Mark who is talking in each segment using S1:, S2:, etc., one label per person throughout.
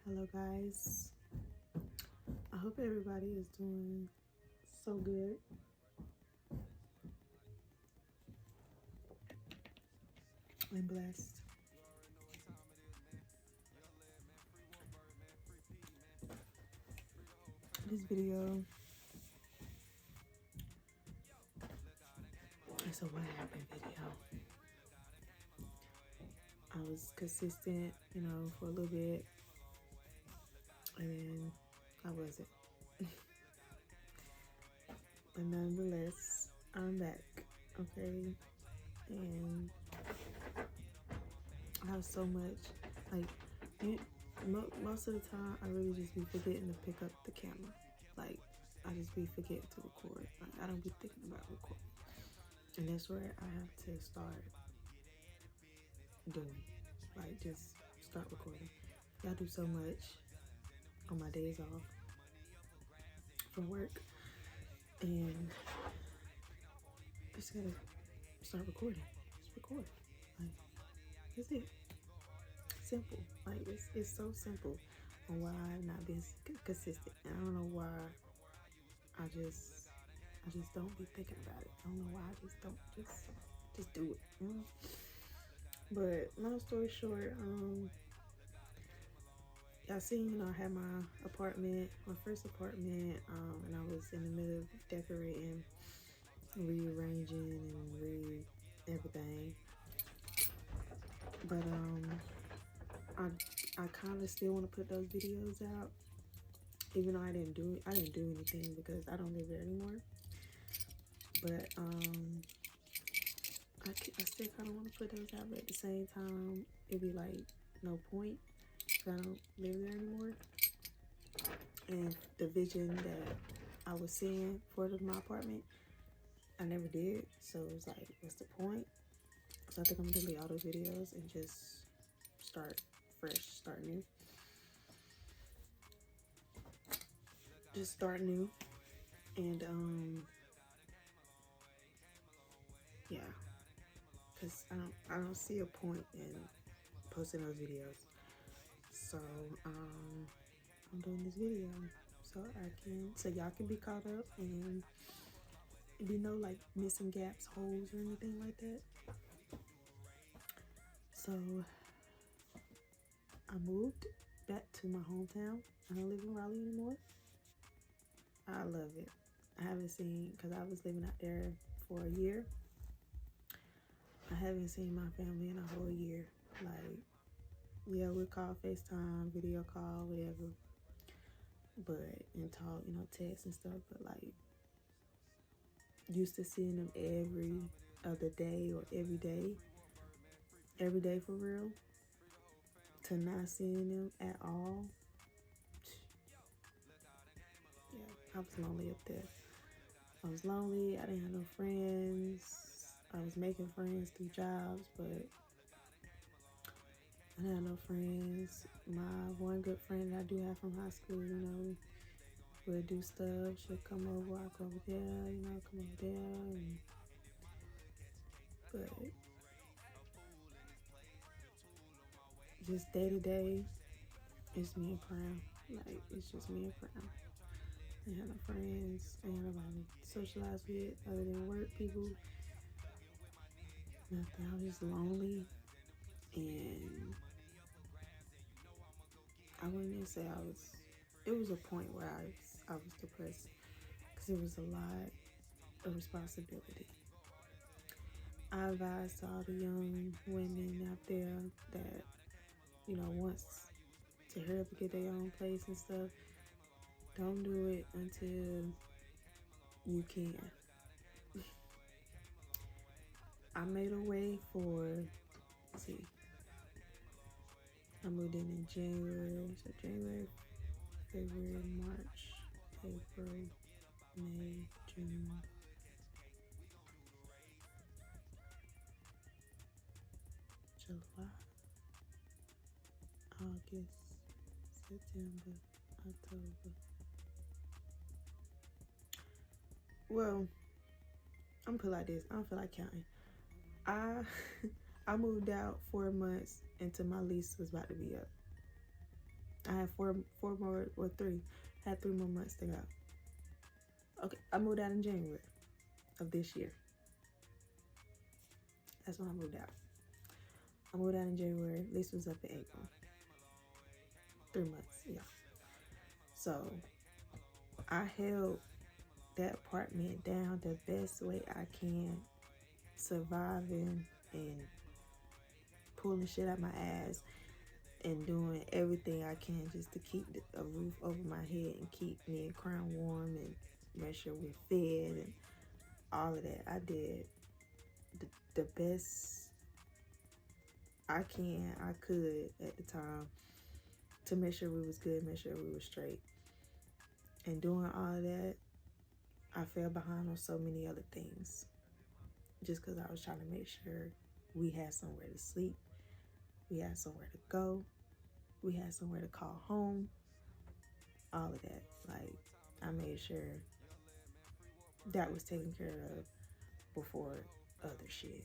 S1: Hello guys, I hope everybody is doing so good. I'm blessed. This video is a what happened video. I was consistent, for a little bit, and then I wasn't. But nonetheless, I'm back, okay? And I have so much, most of the time, I really just be forgetting to pick up the camera. Like, I just be forgetting to record. Like, I don't be thinking about recording. And that's where I have to start doing. Like, just start recording. I do so much on my days off from work. And just gotta start recording. Just record. Like, that's it. Simple. Like, it's so simple on why I've not been consistent. And I don't know why I just don't be thinking about it. I don't know why I just don't just do it. But long story short, y'all seen, I had my apartment, my first apartment, and I was in the middle of decorating, rearranging, and everything. But I kind of still want to put those videos out, even though I didn't do anything because I don't live there anymore. But I still kind of want to put those out, but at the same time, it'd be like no point because I don't live there anymore. And the vision that I was seeing for my apartment, I never did. So it was like, what's the point? So I think I'm gonna delete all those videos and just start fresh, start new. Just start new. And yeah, because I don't see a point in posting those videos. So I'm doing this video so y'all can be caught up and be no like missing gaps, holes, or anything like that. So I moved back to my hometown. I don't live in Raleigh anymore. I love it. I haven't seen, because I was living out there for a year. I haven't seen my family in a whole year. Like, yeah, we'll call FaceTime, video call, whatever. But, and talk, text and stuff. But, like, used to seeing them every other day or every day for real, to not seeing them at all. Yeah, I was lonely up there. I was lonely. I didn't have no friends. I was making friends through jobs, but I didn't have no friends. My one good friend that I do have from high school, we'll do stuff. She'll come over, I'll go over there, come over there. But just day to day, it's me and Krown. Like, it's just me and Krown. I didn't have no friends. I didn't have nobody to socialize with other than work people. Nothing. I was just lonely, and I wouldn't even say it was a point where I was depressed because it was a lot of responsibility. I advise to all the young women out there that, wants to hurry up and get their own place and stuff, don't do it until you can. I made a way I moved in January, so January, February, March, April, May, June, July, August, September, October. Well, I'm gonna put it like this. I don't feel like counting. I moved out 4 months until my lease was about to be up. I had four more, or three. I had 3 more months to go. Okay, I moved out in January of this year. That's when I moved out. I moved out in January. Lease was up in April. 3 months, yeah. So I held that apartment down the best way I can, surviving and pulling shit out my ass and doing everything I can just to keep a roof over my head and keep me and Krown warm and make sure we're fed and all of that. I did the best I could at the time to make sure we was good, make sure we were straight. And doing all of that, I fell behind on so many other things. Just because I was trying to make sure we had somewhere to sleep, we had somewhere to go, we had somewhere to call home, all of that. Like, I made sure that was taken care of before other shit.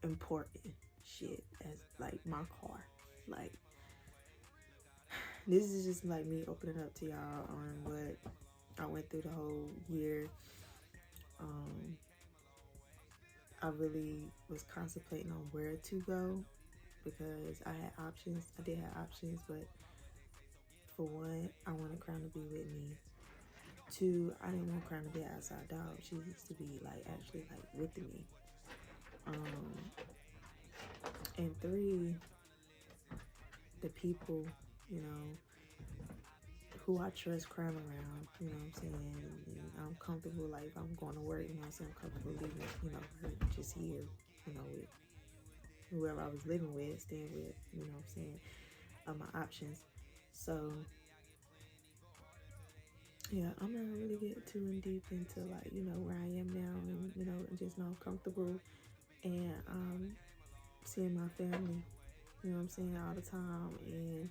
S1: Important shit, as like my car. Like, this is just like me opening up to y'all on what I went through the whole year. I really was contemplating on where to go because I had options. I did have options, but for one, I wanted Krown to be with me. 2, I didn't want Krown to be an outside dog. She needs to be like actually like with me. And 3, the people, you know, who I trust Krown around, you know what I'm saying? And I'm comfortable, like, if I'm going to work, you know what I'm saying? I'm comfortable leaving, you know, her just here, you know, with whoever I was living with, staying with, you know what I'm saying? My options. So, yeah, I'm not gonna really get too in deep into, like, you know, where I am now and, you know, just know I'm comfortable and seeing my family, you know what I'm saying, all the time. And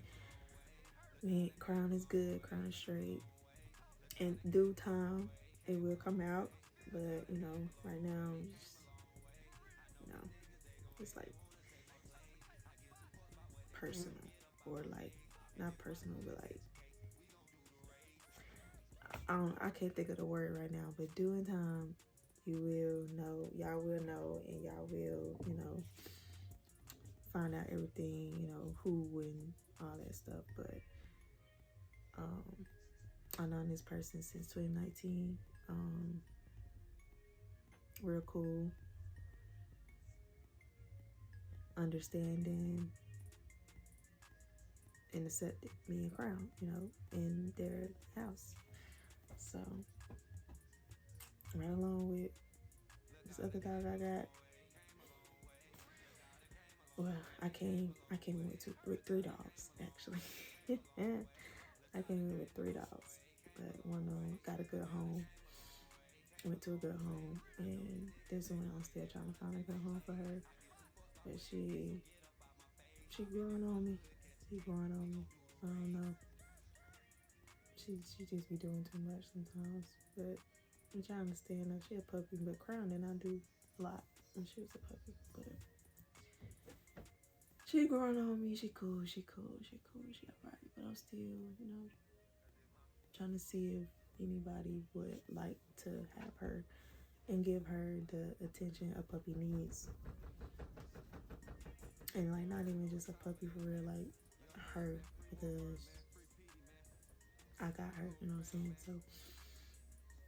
S1: man, Krown is good, Krown is straight. In due time, it will come out, but you know, right now, just, you know, it's like personal, or like not personal, but like I can't think of the word right now. But due in time, you will know, y'all will know, and y'all will, you know, find out everything, you know, who and all that stuff. But I've known this person since 2019. Real cool, understanding, and accepted me and Krown, you know, in their house. So, right along with this other dog I got. Well, I came in with 3 dogs actually. I came in with 3 dogs, but one of them got a good home. Went to a good home, and this one I'm still trying to find a good home for her. But she growing on me. She growing on me. I don't know. She just be doing too much sometimes. But I'm trying to stand up. She a puppy, but Krown and I do a lot when she was a puppy. But she growing on me. She cool. She alright. But I'm still, you know, trying to see if anybody would like to have her and give her the attention a puppy needs. And like not even just a puppy for real, like her, because I got her, you know what I'm saying? So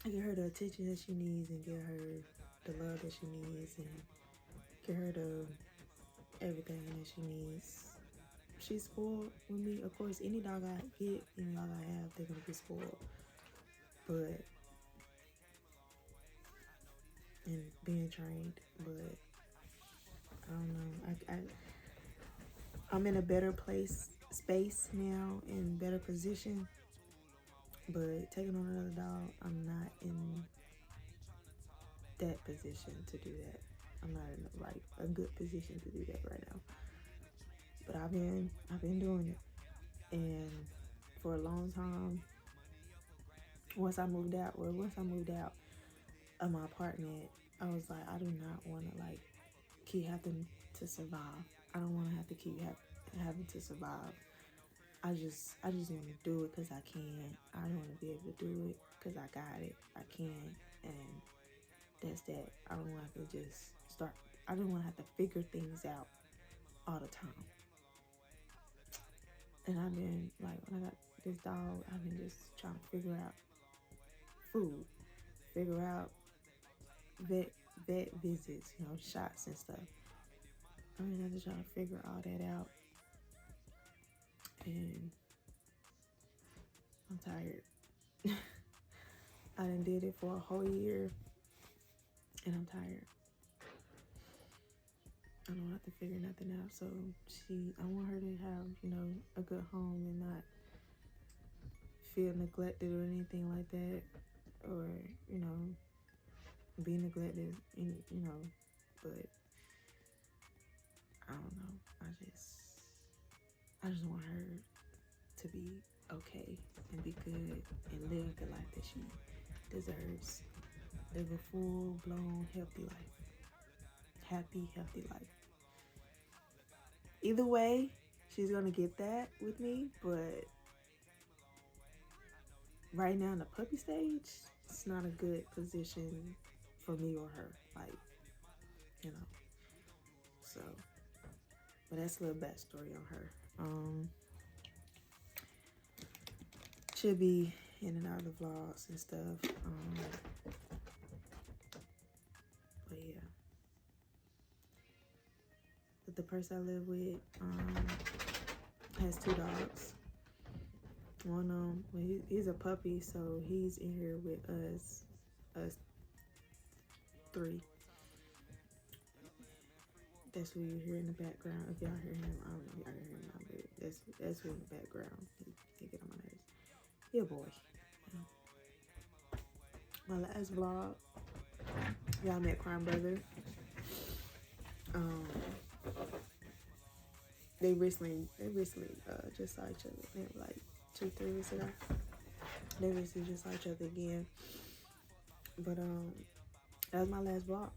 S1: I get her the attention that she needs and get her the love that she needs and get her the everything that she needs. She's spoiled with me. Of course, any dog I get, any dog I have, they're gonna be spoiled. But and being trained, but I don't know. I'm in a better space now, in better position. But taking on another dog, I'm not in that position to do that. I'm not in a good position to do that right now. But I've been doing it, and for a long time. Once I moved out of my apartment, I was like, I do not want to like keep having to survive. I don't want to have to keep having to survive. I just want to do it because I can. I don't want to be able to do it because I got it. I can, and that's that. I don't want to just start. I don't want to have to figure things out all the time. And I've been like, when I got this dog, I've been just trying to figure out food, figure out vet vet visits, you know, shots and stuff. I mean, I'm just trying to figure all that out, and I'm tired. I done did it for a whole year, and I'm tired. I don't have to figure nothing out. So I want her to have, you know, a good home and not feel neglected or anything like that, or you know, be neglected, you know. But I don't know. I just want her to be okay and be good and live the life that she deserves. Live a full blown healthy life. Happy, healthy life. Either way, she's gonna get that with me, but right now in the puppy stage, it's not a good position for me or her. Like, you know. So, but that's a little backstory on her. She'll be in and out of the vlogs and stuff. But yeah. But the person I live with has 2 dogs. One well, he's a puppy, so he's in here with us 3. That's who you hear in the background. If y'all hear him, I don't know if y'all hear him now, but that's who in the background. He get on my nerves. He a boy. My last vlog, y'all met Krown brother. They recently just saw each other. Maybe like 2-3 weeks ago. They recently just saw each other again. But that was my last vlog.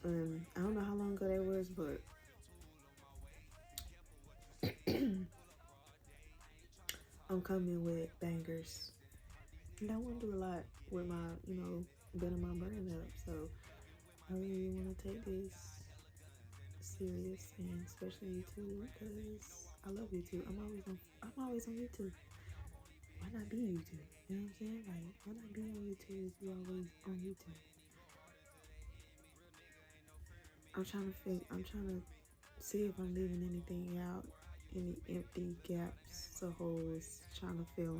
S1: I don't know how long ago that was, but I'm coming with bangers. And I want to do a lot with my, you know, building my brand up. So I really want to take this serious, and especially YouTube, because I love YouTube. I'm always on YouTube. Why not be YouTube? You know what I'm saying? Like, why not be on YouTube if you're always on YouTube? I'm trying to see if I'm leaving anything out, any empty gaps or holes, trying to fill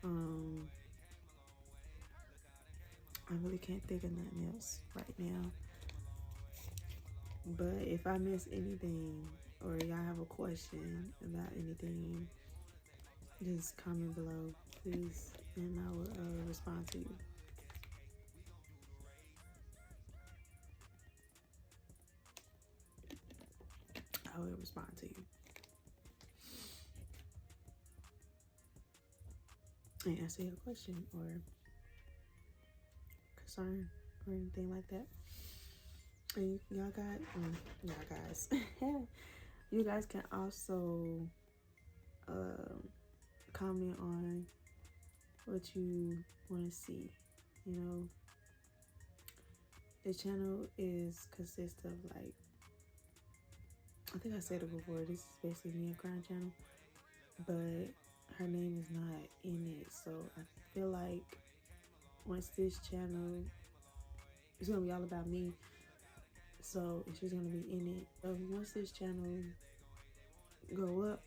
S1: them. I really can't think of nothing else right now. But if I miss anything, or y'all have a question about anything, just comment below, please, and I will respond to you. I will respond to you and answer your question or concern or anything like that. And y'all guys, you guys can also comment on what you want to see. You know, the channel consists of, like, I think I said it before, this is basically me and Krown channel, but her name is not in it. So I feel like once this channel, it's gonna be all about me, so she's gonna be in it. So once this channel go up,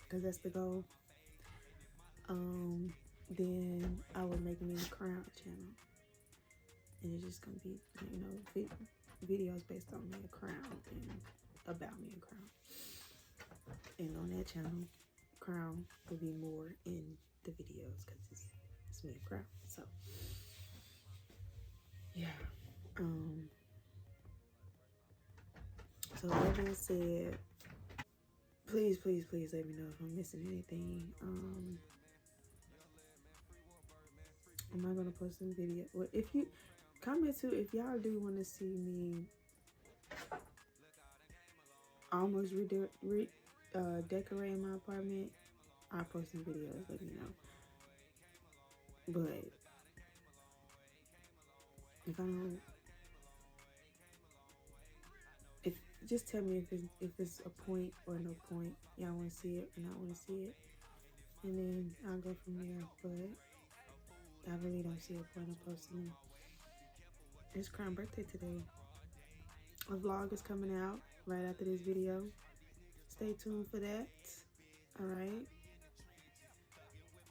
S1: because that's the goal, then I will make me a Krown channel, and it's just gonna be, you know, videos based on me and Krown and about me and Krown. And on that channel, Krown will be more in the videos because it's me and Krown. So yeah. So that being said, please let me know if I'm missing anything. I'm not gonna post some video. Well, if you comment too, if y'all do want to see me almost decorating my apartment, I'll post some videos, let me know. But if I don't, if just tell me if it's a point or no point. Y'all want to see it or not want to see it, and then I'll go from there. But I really don't see a point of posting it. It's Krown birthday today. A vlog is coming out right after this video. Stay tuned for that. All right.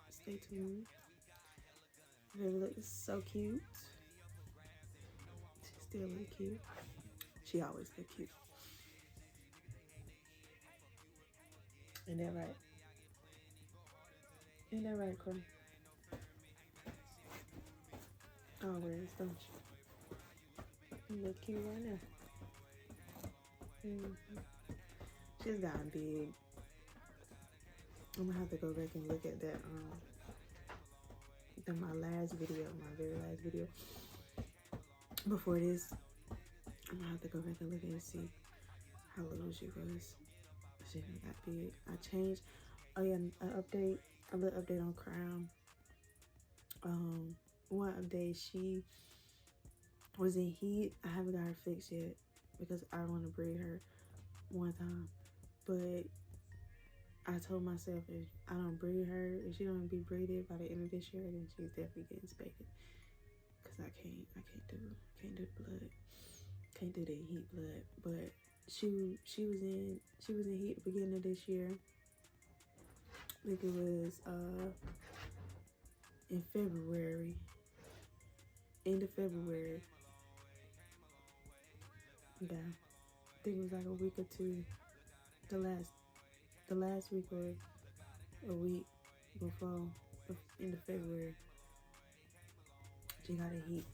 S1: Stay tuned. Baby looks so cute. She still look cute. She always look cute. Ain't that right? Ain't that right, Corey? Always, don't you? You look cute right now. Mm-hmm. She's gotten big. I'm gonna have to go back and look at that. My last video, my very last video before this. I'm gonna have to go back and look and see how little she was. She done got big. I changed. Oh yeah, a little update on Krown. One update, she was in heat. I haven't got her fixed yet because I want to breed her one time. But I told myself if I don't breed her, if she don't be breeded by the end of this year, then she's definitely getting spaded. Cause I can't do blood, can't do the heat blood. But she was in heat at the beginning of this year. I think it was in February, end of February. Yeah, I think it was like a week or two. The last week or a week before, end of February, she got a heat,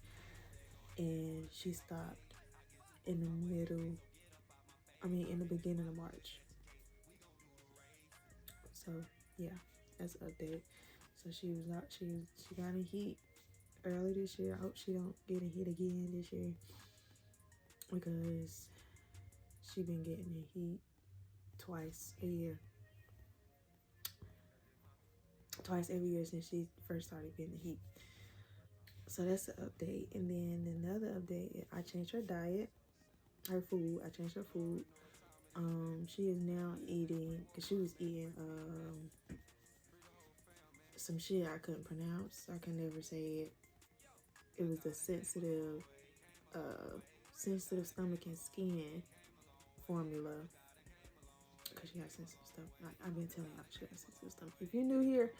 S1: and she stopped in the beginning of March. So yeah, that's an update. So she got in heat early this year. I hope she don't get in heat again this year because she been getting in heat twice every year since she first started getting the heat. So that's the update. And then another update, I changed her diet, her food. I changed her food. She is now eating, because she was eating some shit I couldn't pronounce. I can never say it. It was the sensitive stomach and skin formula, because she got sensitive stomach. I've been telling y'all she got sensitive stomach. If you're new here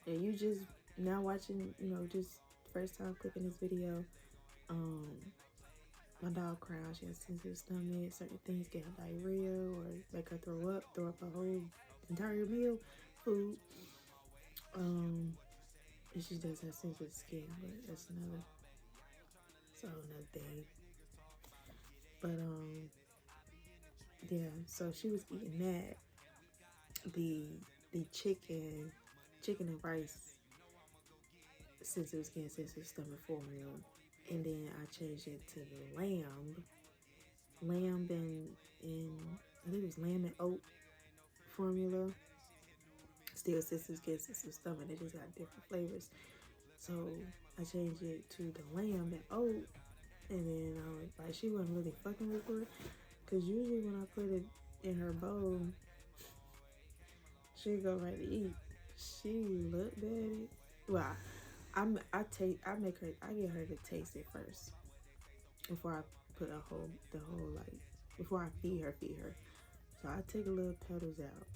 S1: and you just now watching, just first time clicking this video, my dog Krown, she has sensitive stomach. Certain things get her diarrhea or make her throw up a whole entire meal, food. And she does have sensitive skin, but that's another thing. But yeah, so she was eating that, the chicken and rice sensitive skin, sensitive stomach formula, and then I changed it to the lamb and I think it was lamb and oat formula. Still sensitive skin, sensitive stomach. They just got different flavors. So I changed it to the lamb and oat, and then she wasn't really fucking with it, because usually when I put it in her bowl, she'd go right to eat. She looked at it. Well, I get her to taste it first before I put before I feed her. So I take a little petals out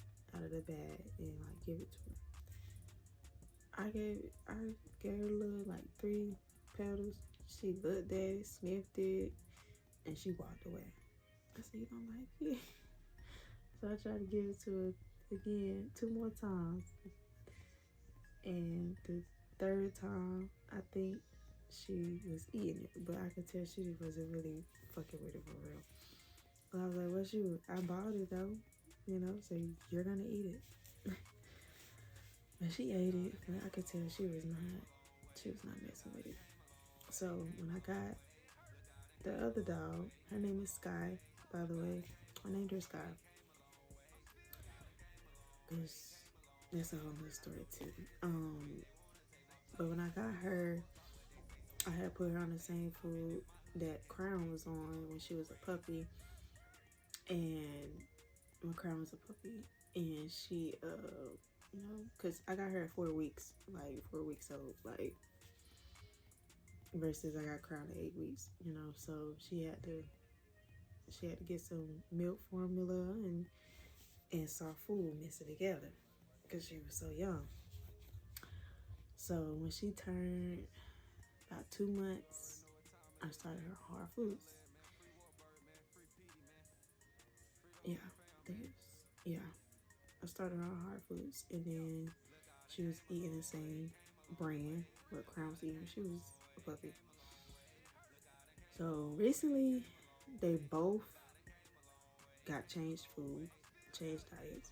S1: of the bag and give it to her. I gave her a little 3 petals. She looked at it, sniffed it, and she walked away. I said, "You don't like it?" So I tried to give it to her again 2 more times. And the 3rd time, I think she was eating it, but I could tell she wasn't really fucking with it for real. But I was like, "Well, I bought it though, so you're gonna eat it." But she ate it, but I could tell she was not messing with it. So when I got the other dog, her name is Sky, by the way. I named her Sky. It's, that's a whole nother story too. But when I got her, I had put her on the same food that Krown was on when she was a puppy, and when Krown was a puppy, and she, cause I got her at 4 weeks, like 4 weeks old, like versus I got Krown at 8 weeks, so she had to get some milk formula and soft food, mix it together, because she was so young. So when she turned about 2 months, I started her hard foods. Yeah, I think it was, yeah. I started her on hard foods, and then she was eating the same brand what Krown was eating. She was a puppy. So recently, they both got changed food, changed diets,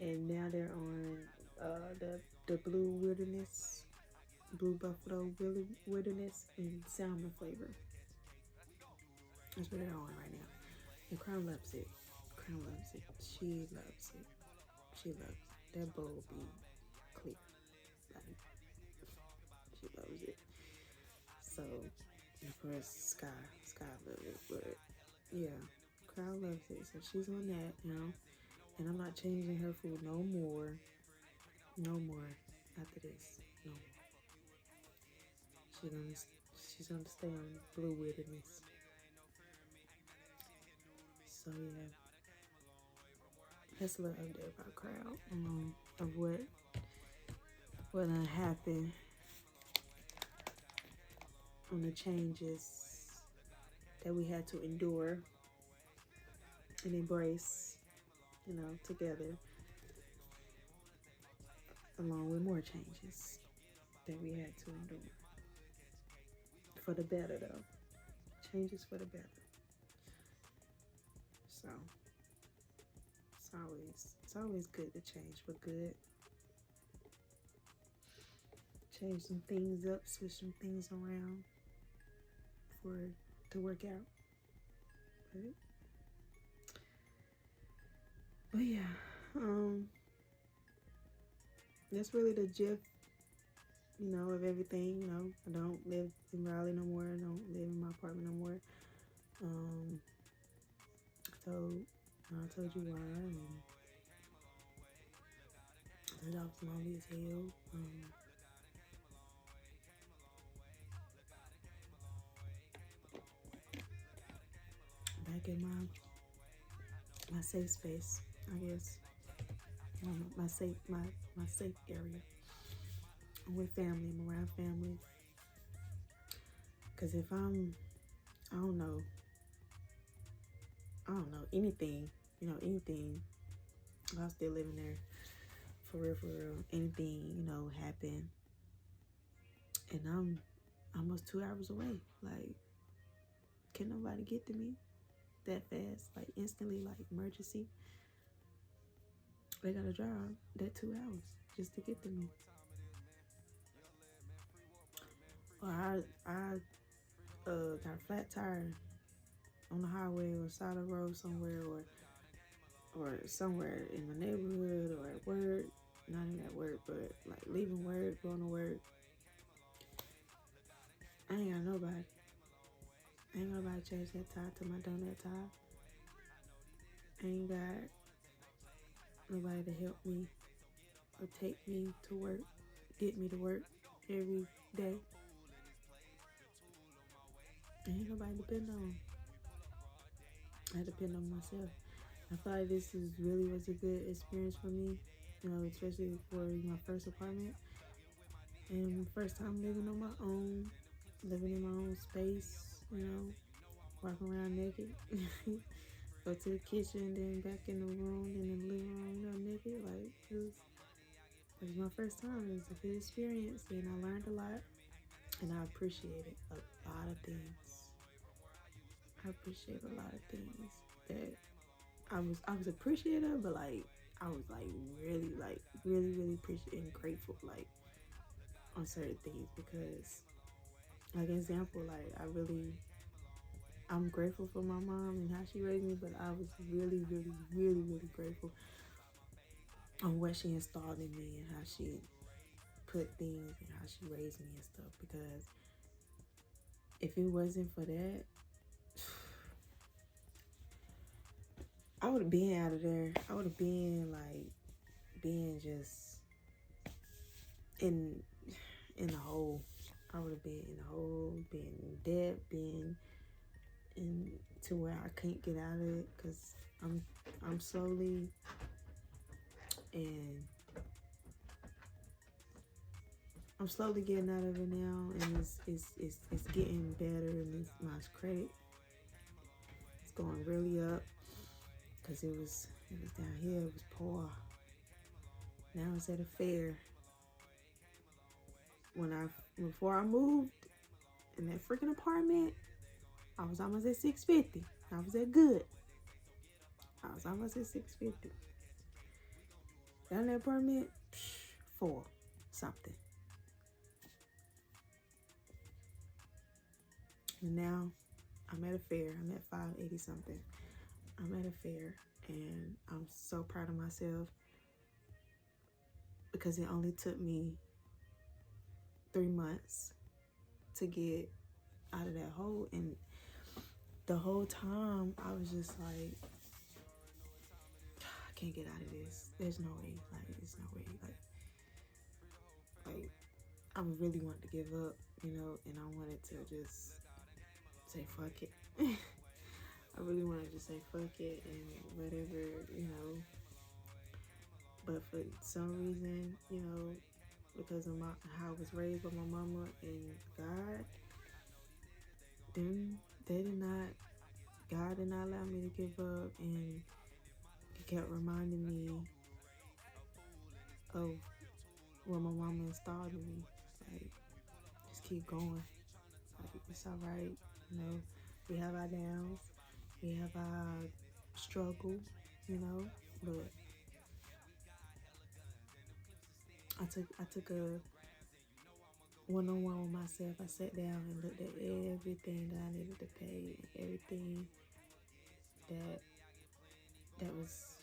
S1: and now they're on the blue buffalo wilderness, and salmon flavor. That's what they're on right now. And Krown loves it. Krown loves it. She loves it. She loves it. That bowl be clear. Like, she loves it. So, of course, Sky loves it. But, yeah, Krown loves it. So she's on that now. And I'm not changing her food no more. No more after this. No more. She's gonna stay on blue wilderness. So, yeah. That's a little update about Krown. Of what happened on the changes that we had to endure and embrace, together, along with more changes that we had to endure. For the better, though. Changes for the better. So it's always good to change for good. Change some things up, switch some things around for it to work out. But yeah, that's really the gist, of everything. I don't live in Raleigh no more. I don't live in my apartment no more. So I told you why, and that was lonely as hell. Back in my safe space, I guess. My safe area. I'm with family. I'm around family. Cause if I don't know anything, anything. If I was still living there, for real, anything, happen, and I'm almost 2 hours away. Like, can nobody get to me that fast? Like, instantly, like emergency. They gotta drive that 2 hours just to get to me. Or I got a flat tire on the highway or side of the road somewhere, or somewhere in my neighborhood or at work. Not even at work, but like leaving work, going to work. I ain't got nobody. I ain't got nobody to change that tire to my donut tire. I ain't got nobody to help me or take me to work, get me to work every day. Ain't nobody to depend on. I depend on myself. I feel like this was a good experience for me, especially for my first apartment and first time living on my own, living in my own space, walking around naked. Go to the kitchen, then back in the room, then in the living room, naked. Like, it was my first time. It was a good experience, and I learned a lot, and I appreciated a lot of things. I appreciate a lot of things that I was appreciative, but like I was like really appreciative and grateful, like, on certain things, because, like, example, like, I'm grateful for my mom and how she raised me, but I was really grateful on what she installed in me and how she put things and how she raised me and stuff. Because if it wasn't for that, I would have been out of there. I would have been like being just in the hole. I would have been in the hole, being in debt, being in to where I can't get out of it. Cause I'm slowly and I'm slowly getting out of it now, and it's getting better, and my credit is going really up. Cause it was down here, it was poor. Now it's at a fair. Before I moved in that freaking apartment, I was almost at 650. I was at good. I was almost at 650. Down that apartment, 4 something. And now I'm at a fair. I'm at 580 something. I'm at a fair, and I'm so proud of myself because it only took me 3 months to get out of that hole. And the whole time I was just like, I can't get out of this. There's no way. Like, there's no way. Like I really wanted to give up, and I wanted to just say fuck it. I really wanted to say fuck it and whatever, But for some reason, because of how I was raised by my mama and God, God did not allow me to give up, and He kept reminding me of what my mama installed in me. Like, just keep going. Like, it's all right. We have our downs, we have our struggle, but I took a one-on-one with myself. I sat down and looked at everything that I needed to pay, everything that was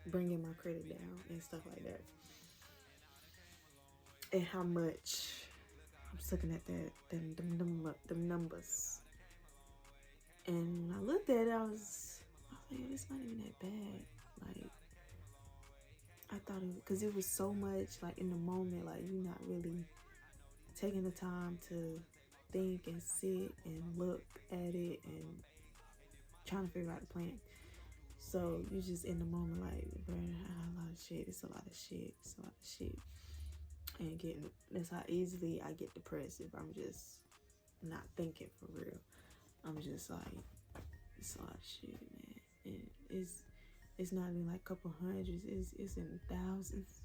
S1: bringing my credit down and stuff like that, and how much I was looking at them numbers, and I looked at it. I was like, it's not even that bad. Like, I thought because it was so much, like, in the moment, like, you're not really taking the time to think and sit and look at it and trying to figure out the plan. So you just in the moment, like, bro, a lot of shit. It's a lot of shit. It's a lot of shit. And that's how easily I get depressed if I'm just not thinking for real. I'm just like, it's a lot of shit, man. And it's not even like a couple hundreds. It's in thousands.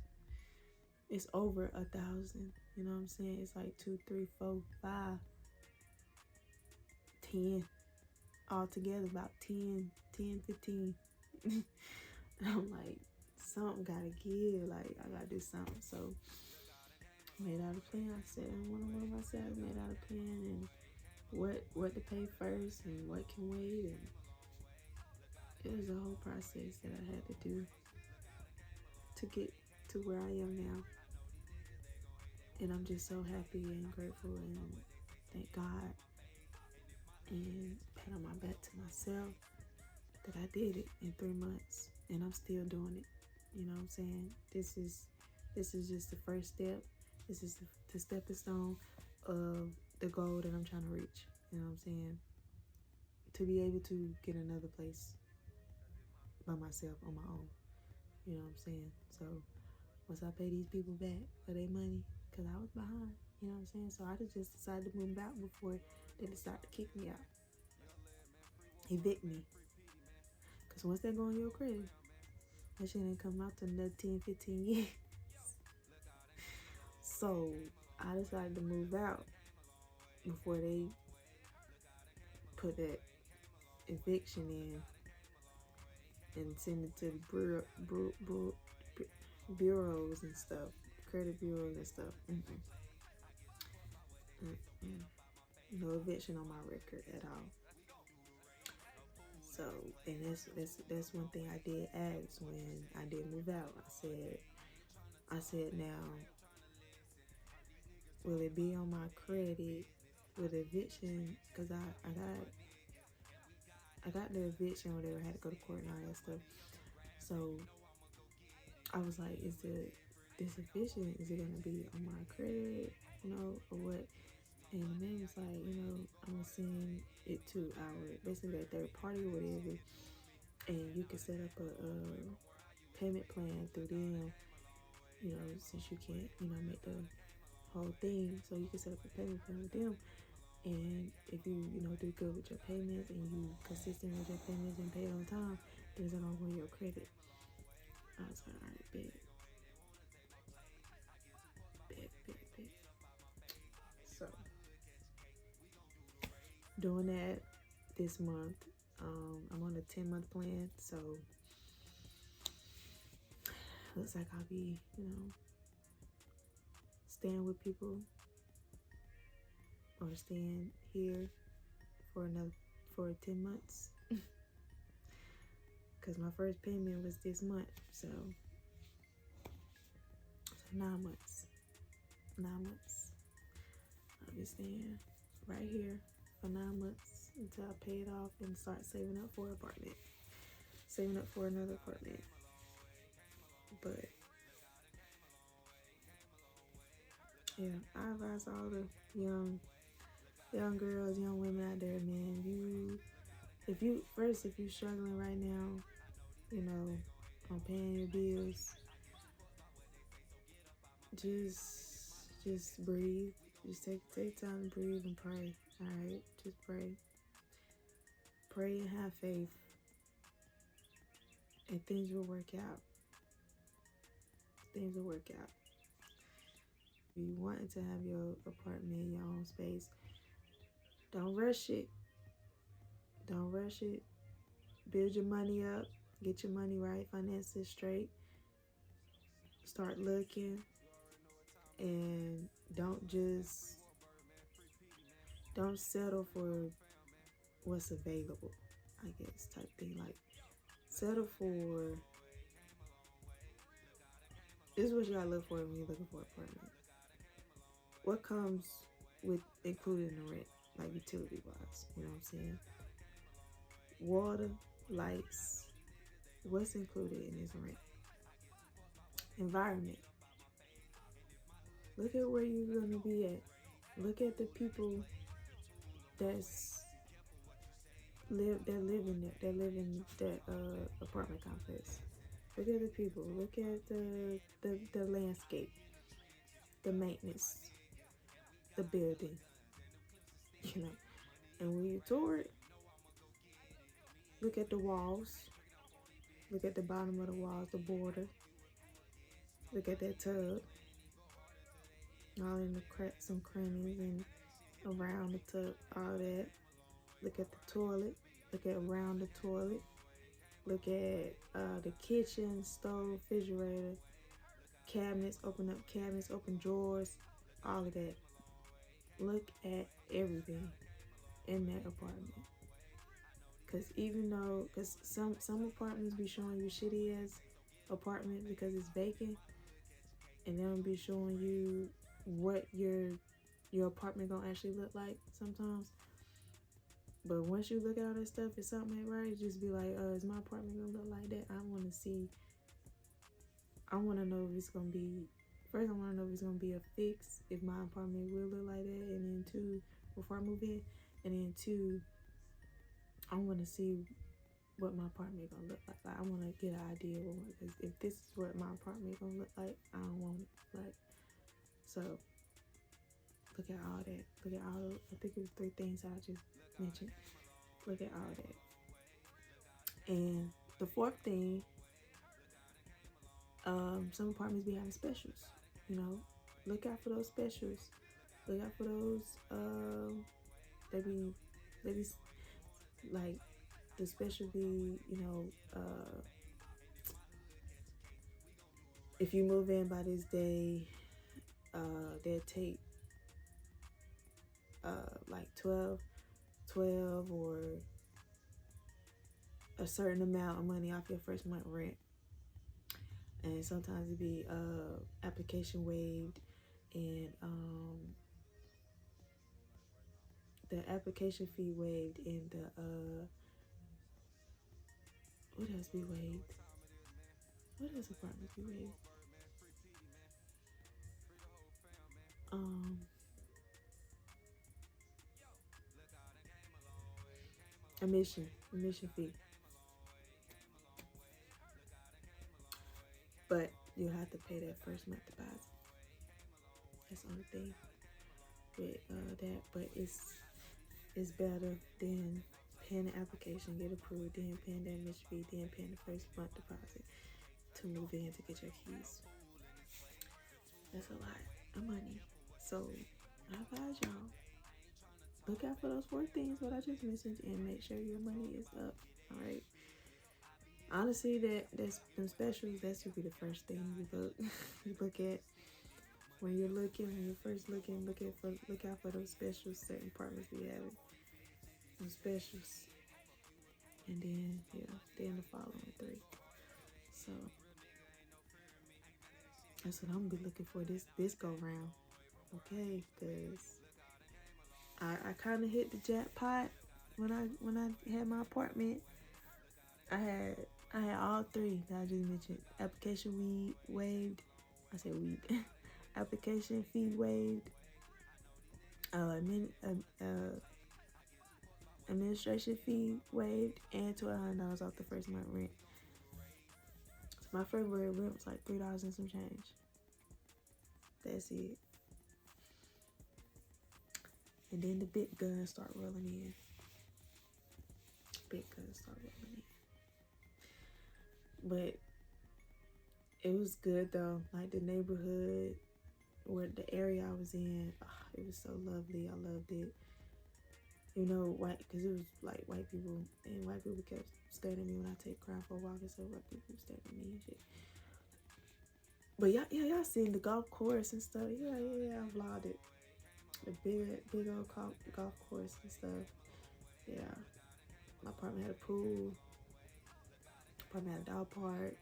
S1: It's over 1,000. You know what I'm saying? It's like 2, 3, 4, 5, 10 all together. About 10, 15. And I'm like, something gotta give. Like, I gotta do something. So made out a plan. I said one of myself, made out a plan, and what to pay first and what can wait, and it was a whole process that I had to do to get to where I am now. And I'm just so happy and grateful, and thank God, and pat on my back to myself that I did it in 3 months, and I'm still doing it. You know what I'm saying? This is just the first step. This is the stepping stone of the goal that I'm trying to reach. You know what I'm saying? To be able to get another place by myself on my own. You know what I'm saying? So once I pay these people back for their money, because I was behind, you know what I'm saying? So I just decided to move out before they decide to kick me out, evict me. Because once they go on your credit, that shit ain't come out to another 10, 15 years. So I decided to move out before they put that eviction in and send it to the bureaus and stuff, credit bureaus and stuff. No eviction on my record at all. So, and that's one thing I did ask when I did move a vow. I said, now, will it be on my credit with eviction? Because I got the eviction, whatever. I had to go to court and all that stuff. So I was like, is this eviction? Is it gonna be on my credit, or what? And the man was like, I'm gonna send it to our basically a third party or whatever, and you can set up a payment plan through them. Since you can't, make the whole thing, so you can set up a payment plan with them. And if you, do good with your payments and you consistent with your payments and pay on time, then it's gonna go your credit. I was like, all right, bet. So doing that this month. I'm on a 10-month plan, so looks like I'll be, staying with people or staying here for 10 months. Because my first payment was this month, so 9 months. 9 months. I'll be staying right here for 9 months until I pay it off and start saving up for an apartment. Saving up for another apartment. But yeah, I advise all the young girls, young women out there, man. If you struggling right now, on paying your bills, just breathe. Just take time to breathe and pray. All right, just pray. Pray and have faith, and things will work out. Things will work out. If you want to have your apartment, your own space, don't rush it. Don't rush it. Build your money up. Get your money right. Finances straight. Start looking. And don't settle for what's available, I guess, type thing. Like, settle for, this is what you gotta look for when you're looking for an apartment. What comes with including the rent, like utility wise, you know what I'm saying? Water, lights, what's included in this rent? Environment. Look at where you're gonna be at. Look at the people that live in there. That live in that apartment complex. Look at the people. Look at the landscape, the maintenance, the building. And when you tour it, look at the walls. Look at the bottom of the walls, the border. Look at that tub. All in the cracks and crannies and around the tub, all that. Look at the toilet. Look at around the toilet. Look at the kitchen, stove, refrigerator, cabinets, open drawers, all of that. Look at everything in that apartment. Because some apartments be showing you shitty ass apartment because it's vacant, and they'll be showing you what your apartment gonna actually look like sometimes. But once you look at all that stuff, if something ain't right, just be like, is my apartment gonna look like that? I want to know if it's gonna be, first I want to know if it's gonna be a fix, if my apartment will look like that, and then 2, before I move in, and then 2, I want to see what my apartment gonna look like. I want to get an idea of what, because if this is what my apartment gonna look like, I don't want it. Like, so look at all that. Look at all. I think it was 3 things I just mentioned. Look at all that. And the 4th thing, some apartments be having specials. Look out for those specials. Look out for those. They be like, the special be, if you move in by this day, they'll take like 12 or a certain amount of money off your first month rent. and sometimes it be application waived, and the application fee waived, and the what else be waived? What else apartments be waived? Um, admission fee, but you have to pay that first month deposit. That's the only thing with that, but it's better than paying the application, get approved, then paying the admission fee, then paying the first month deposit to move in to get your keys. That's a lot of money. So I advise y'all, look out for those 4 things what I just mentioned and make sure your money is up. All right. Honestly, that's them specials. That should be the first thing you look you look at when you're looking. When you're first looking, look out for those specials. Certain apartments be having some specials, and then the following 3. So that's what I'm gonna be looking for this go round. Okay, because I kind of hit the jackpot when I had my apartment. I had all 3 that I just mentioned. Application waived. I said weed. Application fee waived. Administration fee waived, and $1,200 off the first month rent. So my February rent was like $3 and some change. That's it. And then the big guns start rolling in. But it was good though. Like the neighborhood, where the area I was in, it was so lovely. I loved it. You know, because it was like white people, and white people kept staring at me when I take Krown for a walk, and so white people staring at me and shit. But y'all seen the golf course and stuff. Yeah, I vlogged it. The big old golf course and stuff. Yeah, my apartment had a pool. Apartment had a dog park.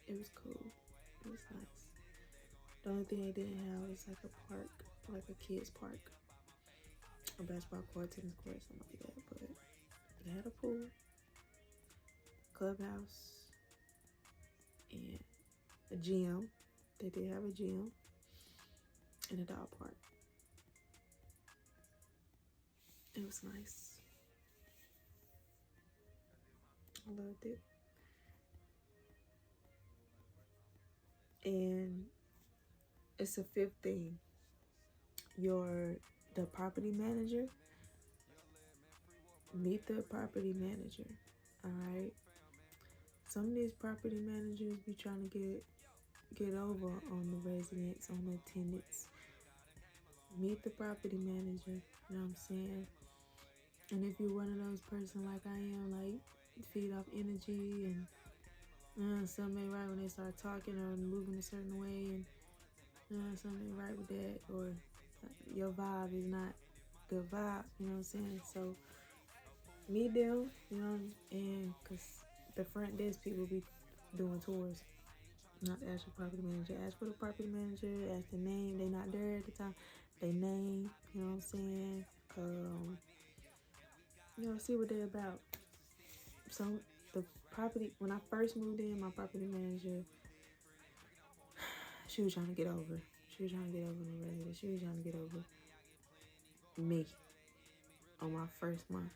S1: It was cool. It was nice. The only thing they didn't have was like a park, like a kids park, a basketball court, tennis court, something like that. But they had a pool, clubhouse, and a gym. They did have a gym and a dog park. It was nice. I loved it. And it's a 5th thing. The property manager. Meet the property manager. All right. Some of these property managers be trying to get over on the residents, on the tenants. Meet the property manager. You know what I'm saying? And if you're one of those person like I am, like feed off energy and something ain't right when they start talking or moving a certain way, and something ain't right with that, or your vibe is not good vibe. You know what I'm saying? So meet them, you know, and because the front desk people be doing tours. Not ask your property manager. Ask for the property manager. Ask the name. They not there at the time. They name. You know what I'm saying? See what they're about. So the property, when I first moved in, my property manager, she was trying to get over. She was trying to get over the resident. She was trying to get over me on my first month.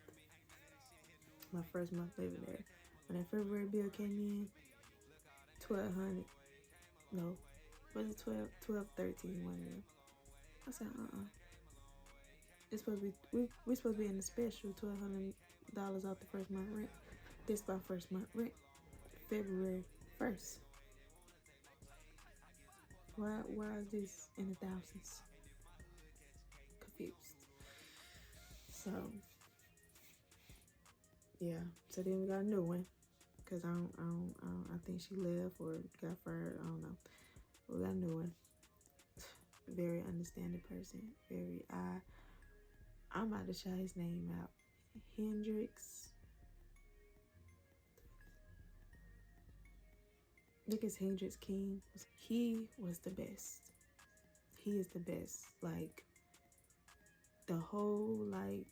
S1: My first month living there. When that February bill came in, $1,200. No, was it 1213 one of them? I said, It's supposed to be we supposed to be in the special $1,200 off the first month rent. This my first month rent, February 1st. Why is this in the thousands? Confused. So yeah. So then we got a new one, cause I think she left or got fired. I don't know. We got a new one. Very understanding person. I'm about to shout his name out. Hendrix. Lucas Hendricks King, he was the best. He is the best. Like, the whole, like,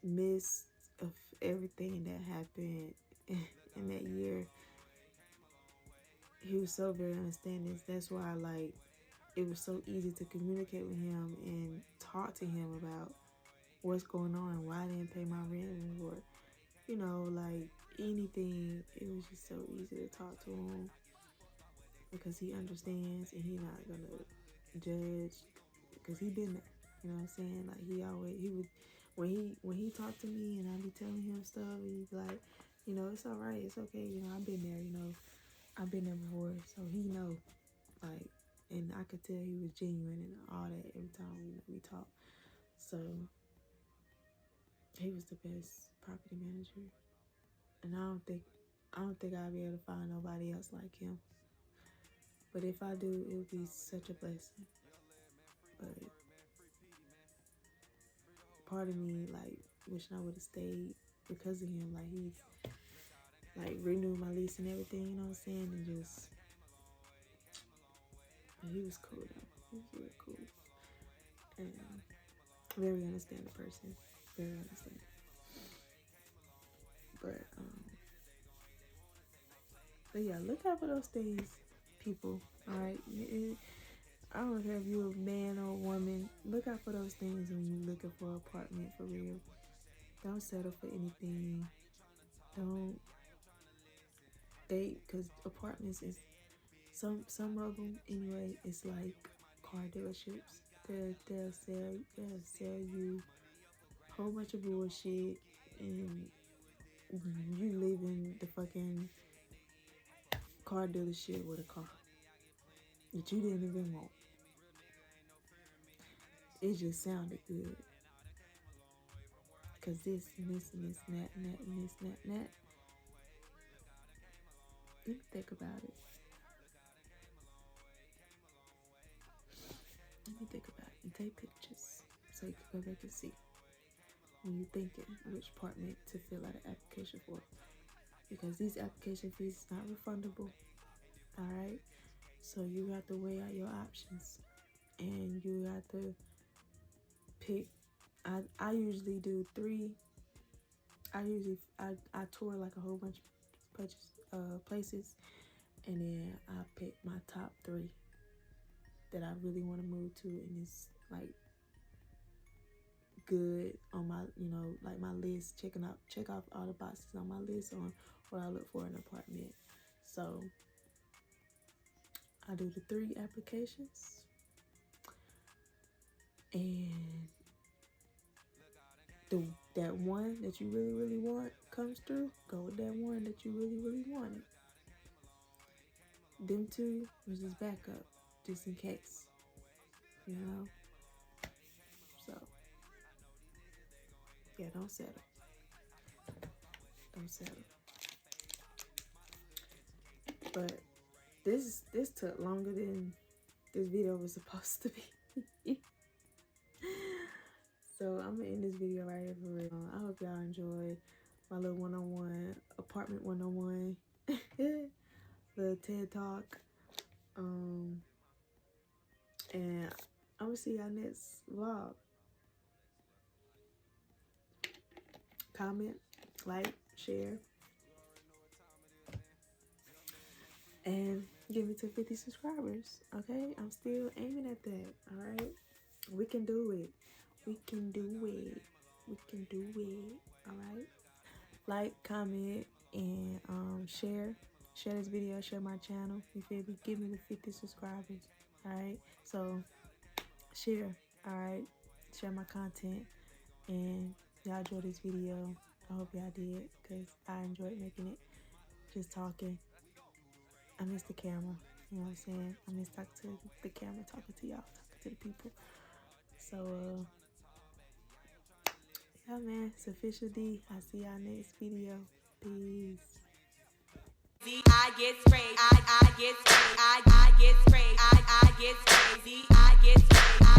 S1: mist of everything that happened in that year, he was so very understanding. That's why, like, it was so easy to communicate with him and talk to him about what's going on, why I didn't pay my rent, or, you know, like, anything. It was just so easy to talk to him because he understands and he not gonna judge because he been there. You know what I'm saying? Like, he would, when he talked to me and I be telling him stuff, he'd be like, you know, it's all right, it's okay, you know, I've been there, you know, I've been there before, so he know, like, and I could tell he was genuine and all that every time we talk. So he was the best property manager, and I don't think I'll be able to find nobody else like him. But if I do, it would be such a blessing. But part of me, like, wishing I would have stayed because of him. Like, he's, like, renewed my lease and everything, you know what I'm saying? And just, but he was cool, though. He was really cool. And very understanding person. Very understanding. But yeah, look out for those things, people. Alright? I don't care if you're a man or a woman. Look out for those things when you're looking for an apartment, for real. Don't settle for anything. Don't date, because apartments is, some of them anyway, it's like car dealerships. They'll sell you a whole bunch of bullshit, and you live in the fucking car dealership with a car that you didn't even want. It just sounded good. Cause this and this and this and that and that and this and that and that. Let me think about it. Let me think about it and take pictures so you can go back and see when you're thinking which apartment to fill out an application for. Because these application fees is not refundable. Alright? So you have to weigh out your options. And you have to pick. I usually do 3. I tour like a whole bunch of places, and then I pick my top 3 that I really want to move to, and it's like good on my, you know, like my list, check off all the boxes on my list on what I look for in an apartment. So I do the 3 applications, and that one that you really, really want comes through, go with that one that you really, really wanted. Them 2 was just backup, just in case, you know? So, yeah, don't settle. Don't settle. But this took longer than this video was supposed to be. So I'm gonna end this video right here for real. I hope y'all enjoyed my little one-on-one, apartment one-on-one, little TED Talk. And I'm gonna see y'all next vlog. Comment, like, share, and get me to 50 subscribers. Okay, I'm still aiming at that. All right, we can do it. We can do it. We can do it. All right. Like, comment, and share this video. Share my channel. You feel me? Give me the 50 subscribers. All right. So share. All right. Share my content, and y'all enjoy this video. I hope y'all did, because I enjoyed making it. Just talking. I miss the camera. You know what I'm saying? I miss talking to the camera, talking to y'all, talking to the people. So yeah, man, it's official D. I'll see y'all next video. Peace. I get sprayed, I get sprayed, I get sprayed, I get sprayed, I get sprayed.